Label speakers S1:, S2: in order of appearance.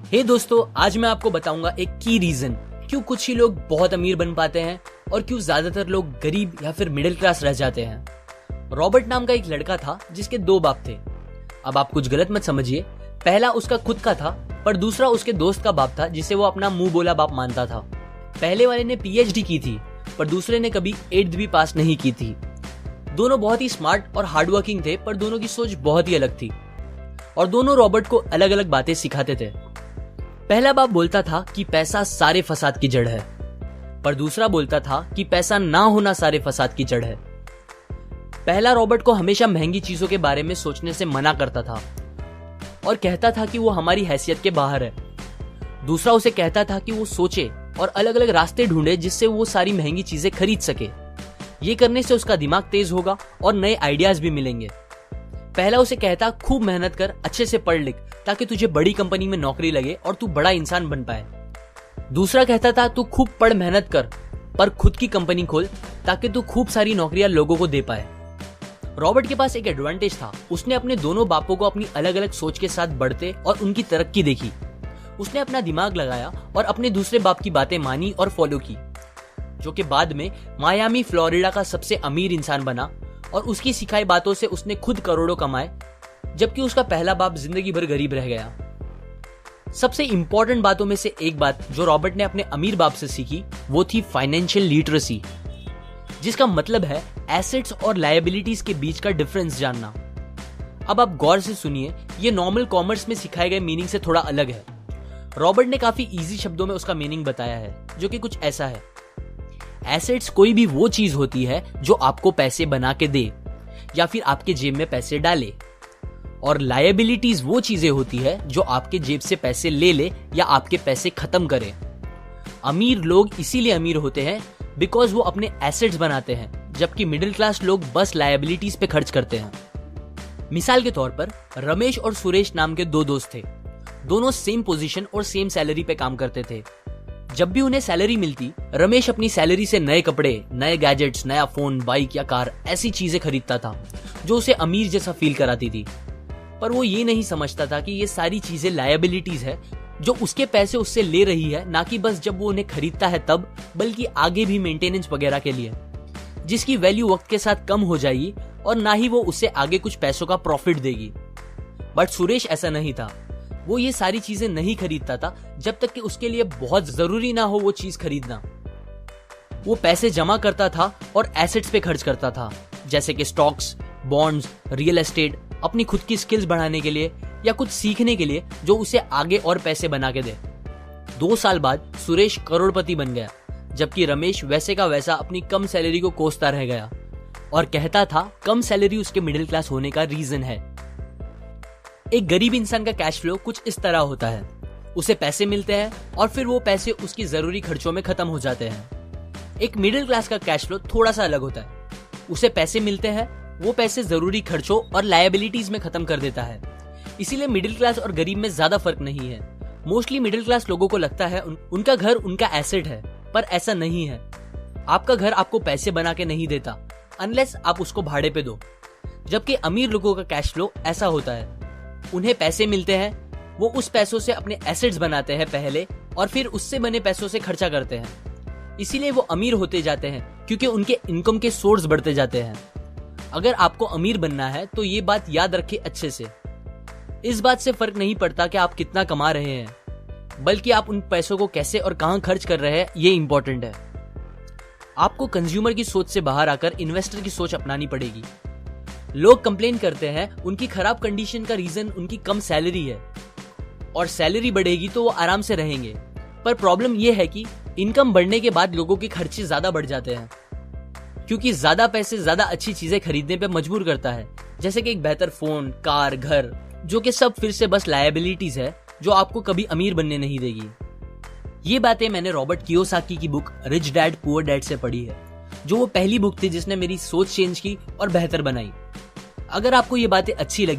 S1: हे दोस्तों, आज मैं आपको बताऊंगा एक की रीजन क्यों कुछ ही लोग बहुत अमीर बन पाते हैं और क्यों ज्यादातर लोग गरीब या फिर मिडिल क्लास रह जाते हैं। रॉबर्ट नाम का एक लड़का था जिसके दो बाप थे। अब आप कुछ गलत मत समझिए, पहला उसका खुद का था पर दूसरा उसके दोस्त का बाप था जिसे वो अपना मुंह बोला बाप मानता था। पहले वाले ने पीएचडी की थी पर दूसरे ने कभी 8th भी पास नहीं की थी। दोनों बहुत ही स्मार्ट और हार्डवर्किंग थे पर दोनों की सोच बहुत ही अलग थी और दोनों रॉबर्ट को अलग अलग बातें सिखाते थे। पहला बाप बोलता था कि पैसा सारे फसाद की जड़ है, पर दूसरा बोलता था कि पैसा ना होना सारे फसाद की जड़ है। पहला रॉबर्ट को हमेशा महंगी चीजों के बारे में सोचने से मना करता था और कहता था कि वो हमारी हैसियत के बाहर है। दूसरा उसे कहता था कि वो सोचे और अलग अलग रास्ते ढूंढे जिससे वो सारी महंगी चीजें खरीद सके। ये करने से उसका दिमाग तेज होगा और नए आइडियाज भी मिलेंगे। पहला उसे कहता खूब मेहनत कर, अच्छे से पढ़ लिख ताकि तुझे बड़ी कंपनी में नौकरी लगे और तू बड़ा इंसान बन पाए। दूसरा कहता था तू खूब पढ़ मेहनत कर पर खुद की कंपनी खोल ताकि तू खूब सारी नौकरियां लोगों को दे पाए। रॉबर्ट के पास एक एडवांटेज था, उसने अपने दोनों बापों को अपनी अलग अलग सोच के साथ बढ़ते और उनकी तरक्की देखी। उसने अपना दिमाग लगाया और अपने दूसरे बाप की बातें मानी और फॉलो की, जो कि बाद में मायामी फ्लोरिडा का सबसे अमीर इंसान बना और उसकी सिखाई बातों से उसने खुद करोड़ों कमाए, जबकि उसका पहला बाप जिंदगी भर गरीब रह गया। सबसे इंपॉर्टेंट बातों में से एक बात जो रॉबर्ट ने अपने अमीर बाप से सीखी वो थी फाइनेंशियल लिटरेसी, जिसका मतलब है एसेट्स और लायबिलिटीज के बीच का डिफरेंस जानना। अब आप गौर से सुनिए, ये नॉर्मल कॉमर्स में सिखाए गए मीनिंग से थोड़ा अलग है। रॉबर्ट ने काफी इजी शब्दों में उसका मीनिंग बताया है, जो कि कुछ ऐसा है। एसेट्स कोई भी वो चीज होती है जो आपको पैसे बना के दे या फिर आपके जेब में पैसे डाले, और लायबिलिटीज वो चीजें होती है जो आपके जेब से पैसे ले ले या आपके पैसे खत्म करे। अमीर लोग इसीलिए अमीर होते हैं बिकॉज वो अपने एसेट्स बनाते हैं, जबकि मिडिल क्लास लोग बस लायबिलिटीज पे खर्च करते हैं। मिसाल के तौर पर रमेश और सुरेश नाम के दो दोस्त थे। दोनों सेम पोजीशन और सेम सैलरी पे काम करते थे। जब भी उन्हें सैलरी मिलती, रमेश अपनी सैलरी से नए कपड़े, नए गैजेट्स, नया फोन, बाइक या कार ऐसी चीजें खरीदता था जो उसे अमीर जैसा फील कराती थी। पर वो ये नहीं समझता था कि ये सारी चीजें लायबिलिटीज है जो उसके पैसे उससे ले रही है, ना कि बस जब वो उन्हें खरीदता है तब, बल्कि आगे भी मेंटेनेंस वगैरह के लिए, जिसकी वैल्यू वक्त के साथ कम हो जाएगी और ना ही वो उससे आगे कुछ पैसों का प्रॉफिट देगी। बट सुरेश ऐसा नहीं था। वो ये सारी चीजें नहीं खरीदता था जब तक कि उसके लिए बहुत जरूरी ना हो वो चीज खरीदना। वो पैसे जमा करता था और एसेट्स पे खर्च करता था, जैसे कि स्टॉक्स, बॉन्ड्स, रियल एस्टेट, अपनी खुद की स्किल्स बढ़ाने के लिए या कुछ सीखने के लिए जो उसे आगे और पैसे बना के दे। 2 साल बाद सुरेश करोड़पति बन गया, जबकि रमेश वैसे का वैसा अपनी कम सैलरी को कोसता रह गया और कहता था कम सैलरी उसके मिडिल क्लास होने का रीजन है। एक गरीब इंसान का कैश फ्लो कुछ इस तरह होता है, उसे पैसे मिलते हैं और फिर वो पैसे उसकी जरूरी खर्चों में खत्म हो जाते हैं। एक मिडिल क्लास का कैश फ्लो थोड़ा सा अलग होता है, उसे पैसे मिलते हैं, वो पैसे जरूरी खर्चों और लायबिलिटीज में खत्म कर देता है। इसीलिए मिडिल क्लास और गरीब में ज्यादा फर्क नहीं है। मोस्टली मिडिल क्लास लोगों को लगता है उनका घर उनका एसेट है, पर ऐसा नहीं है। आपका घर आपको पैसे बना के नहीं देता अनलेस आप उसको भाड़े पे दो, जबकि अमीर लोगों का कैश फ्लो ऐसा होता है। उन्हें पैसे मिलते हैं, वो उस पैसों से अपने एसेट्स बनाते हैं पहले और फिर उससे बने पैसों से खर्चा करते हैं। इसीलिए वो अमीर होते जाते हैं क्योंकि उनके इनकम के सोर्स बढ़ते जाते हैं। अगर आपको अमीर बनना है तो ये बात याद रखिए अच्छे से। इस बात से फर्क नहीं पड़ता कि आप कितना कमा रहे हैं, बल्कि आप उन पैसों को कैसे और कहां खर्च कर रहे हैं, ये इंपॉर्टेंट है। आपको कंज्यूमर की सोच से बाहर आकर इन्वेस्टर की सोच अपनानी पड़ेगी। लोग कंप्लेन करते हैं उनकी खराब कंडीशन का रीजन उनकी कम सैलरी है और सैलरी बढ़ेगी तो वो आराम से रहेंगे, पर प्रॉब्लम ये है कि इनकम बढ़ने के बाद लोगों के खर्चे ज्यादा बढ़ जाते हैं, क्योंकि ज्यादा पैसे ज्यादा अच्छी चीजें खरीदने पे मजबूर करता है, जैसे कि एक बेहतर फोन, कार, घर, जो कि सब फिर से बस लायबिलिटीज है जो आपको कभी अमीर बनने नहीं देगी। ये बातें मैंने रॉबर्ट कियोसाकी की book rich dad poor dad से पढ़ी है, जो वो पहली बुक थी जिसने मेरी सोच चेंज की और बेहतर बनाई। अगर आपको ये बातें अच्छी लगी